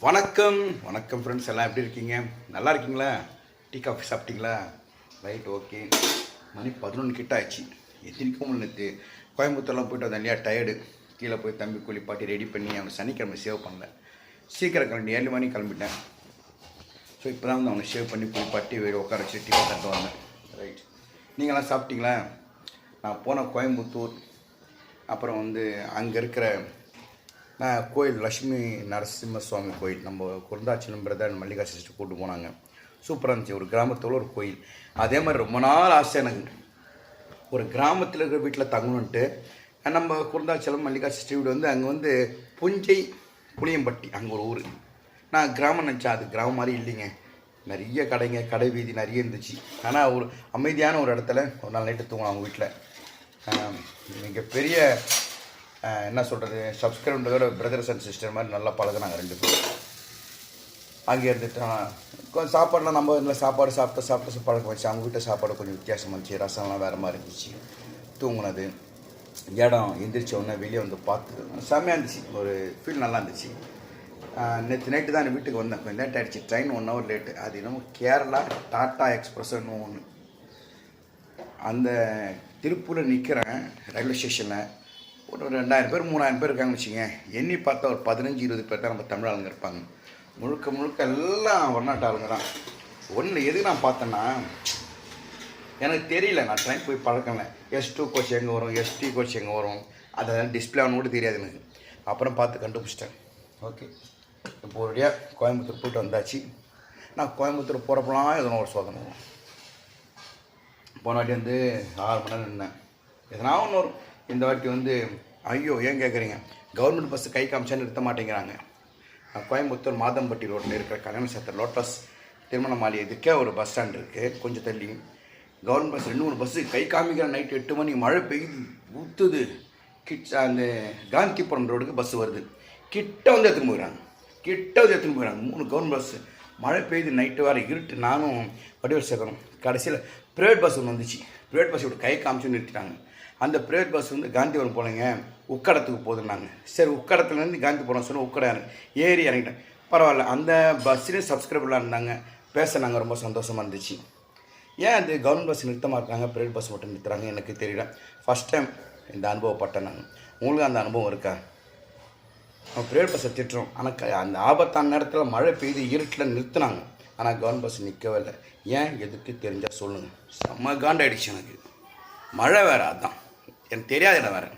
வணக்கம் வணக்கம் ஃப்ரெண்ட்ஸ், எல்லாம் எப்படி இருக்கீங்க? நல்லா இருக்கீங்களா? டீ காஃபி சாப்பிட்டீங்களா? Right, okay. மணி 11 கிட்ட ஆச்சு. எத்தனைக்கும் நேற்று கோயம்புத்தூர்லாம் போய்ட்டு வந்தேன் இல்லையா, டயர்டு. கீழே போய் தம்பி குளிப்பாட்டி ரெடி பண்ணி அவனை சனிக்கிழமை சேவ் பண்ணல. சீக்கிரம் கிளம்பி 7 மணி கிளம்பிட்டேன். ஸோ இப்போ தான் வந்து அவனை சேவ் பண்ணி குளிப்பாட்டி வீடு உட்கார வச்சு டீ தட்டு வந்தேன். ரைட், நீங்களாம் சாப்பிட்டீங்களா? நான் போன கோயம்புத்தூர், அப்புறம் வந்து அங்கே இருக்கிற கோயில் லட்சுமி நரசிம்ம சுவாமி கோயில், நம்ம குருந்தாச்சலம் பிரதர் மல்லிகா சிஸ்டர் கூப்பிட்டு போனாங்க. சூப்பராக இருந்துச்சு. ஒரு கிராமத்தில் ஒரு கோயில். அதே மாதிரி ரொம்ப நாள் ஆசை எனக்கு, ஒரு கிராமத்தில் இருக்கிற வீட்டில் தங்கணுன்ட்டு. நம்ம குருந்தாச்சலம் மல்லிகா சிஸ்டர் வீடு வந்து அங்கே வந்து புஞ்சை புளியம்பட்டி, அங்கே ஒரு ஊர். நான் கிராமம் நினச்சேன், அது கிராமம் மாதிரி இல்லைங்க. நிறைய கடைங்க, கடை வீதி நிறைய இருந்துச்சு. ஆனால் ஒரு அமைதியான ஒரு இடத்துல ஒரு நாள் நைட்டு தூங்கலாம் அவங்க வீட்டில். மிகப்பெரிய என்ன சொல்கிறது, சப்ஸ்கிரைபரோட பிரதர்ஸ் அண்ட் சிஸ்டர் மாதிரி நல்லா பழகுனாங்க 2 பேரும். அங்கே இருந்துட்டு கொஞ்சம் சாப்பாடுலாம் நம்ம இதில் சாப்பாடு சாப்பிட்டு பழக்கம் வச்சு. அவங்க வீட்டை சாப்பாடு கொஞ்சம் வித்தியாசமாக இருந்துச்சு. ரசம்லாம் வேறு மாதிரி இருந்துச்சு. தூங்குனது, இடம் எந்திரிச்ச உடனே வெளியே வந்து பார்த்து செம்மையாக இருந்துச்சு. ஒரு ஃபீல் நல்லா இருந்துச்சு. நேற்று நைட்டு தான் வீட்டுக்கு வந்தேன். கொஞ்சம் லேட் ஆகிடுச்சு. Train 1 hour late. அது என்னமோ கேரளா டாட்டா எக்ஸ்பிரஸ்ன்னு ஒன்று. அந்த திருப்பூரில் நிற்கிறேன் ரயில்வே ஸ்டேஷனில். ஒரு 2000 பேர் 3000 பேர் இருக்காங்கன்னு வச்சுங்க. எண்ணி பார்த்தா ஒரு 15-20 பேர் தான் நம்ம தமிழ் ஆளுங்க இருப்பாங்க. முழுக்க எல்லாம் வெளிநாட்டு ஆளுங்க தான். ஒன்று எதுக்கு நான் பார்த்தேன்னா, எனக்கு தெரியல, நான் ட்ரெயின் போய் பழக்கல. S2 கோச் எங்கே வரும், S3 கோச் எங்கே வரும், அதெல்லாம் டிஸ்பிளே ஆகணும் கூட தெரியாது எனக்கு. அப்புறம் பார்த்து கண்டுபிடிச்சிட்டேன். ஓகே, இப்போ ஒரு வழியாக கோயம்புத்தூர் போய்ட்டு வந்தாச்சு. நான் கோயம்புத்தூர் போகிறப்பெல்லாம் எதனா ஒரு சோதனை வரும். போன வாட்டி வந்து 6 மணி நேரம் நின்றேன். எதனா ஒன்று வரும். இந்த வாட்டி வந்து ஐயோ ஏன் கேட்குறீங்க, கவர்மெண்ட் பஸ்ஸு கை காமிச்சா நிறுத்த மாட்டேங்கிறாங்க. கோயம்புத்தூர் மாதம்பட்டி ரோட்டில் இருக்கிற கல்யாண சத்திர லோட்டஸ் திருமண மாளிகை இதுக்கே ஒரு பஸ் ஸ்டாண்ட் இருக்குது. கொஞ்சம் தள்ளி கவர்மெண்ட் பஸ் 2-3 பஸ்ஸு கை காமிக்கிற. நைட்டு 8 மணி மழை பெய்யுது, ஊற்றுது. அந்த காந்திபுரம் ரோடுக்கு பஸ்ஸு வருது. கிட்ட வந்து எடுத்துன்னு போயிடறாங்க. 3 கவர்மெண்ட் பஸ்ஸு. மழை பெய்யுது, நைட்டு வேறு இருட்டு. நானும் வடிவல் சேர்க்கணும். கடைசியில் ப்ரைவேட் பஸ் ஒன்று வந்துச்சு. ப்ரைவேட் பஸ் இப்படி கை காமிச்சு நிறுத்திட்டாங்க. அந்த ப்ரைவேட் பஸ் வந்து காந்திபுரம் போலங்க, உக்கடத்துக்கு போதுன்னாங்க. சரி, உக்கடத்துலேருந்து காந்திபுரம் சொன்னால் உக்கடை ஏறி இறங்கிட்டேன். பரவாயில்ல, அந்த பஸ்ஸுலேயும் சப்ஸ்கிரைபர்லாம் இருந்தாங்க, பேசினாங்க. ரொம்ப சந்தோஷமாக இருந்துச்சு. ஏன் அது கவர்மெண்ட் பஸ் நிறுத்தமாக இருக்காங்க, ப்ரைவேட் பஸ் மட்டும் நிறுத்துறாங்க எனக்கு தெரியல. ஃபஸ்ட் டைம் இந்த அனுபவப்பட்டேன் நான். உங்களுக்கு அந்த அனுபவம் இருக்கா? ப்ரைவேட் பஸ்ஸை திட்டுறோம், ஆனால் அந்த ஆபத்தான நேரத்தில் மழை பெய்து இருட்டில் நிறுத்தினாங்க. ஆனால் கவர்மெண்ட் பஸ் நிற்கவே இல்லை. ஏன், எதுக்கு தெரிஞ்சால் சொல்லுங்கள். செம்ம காண்டாயிடுச்சு எனக்கு. மழை வேறு, அதுதான் எனக்கு தெரியாத இடம் வேறு.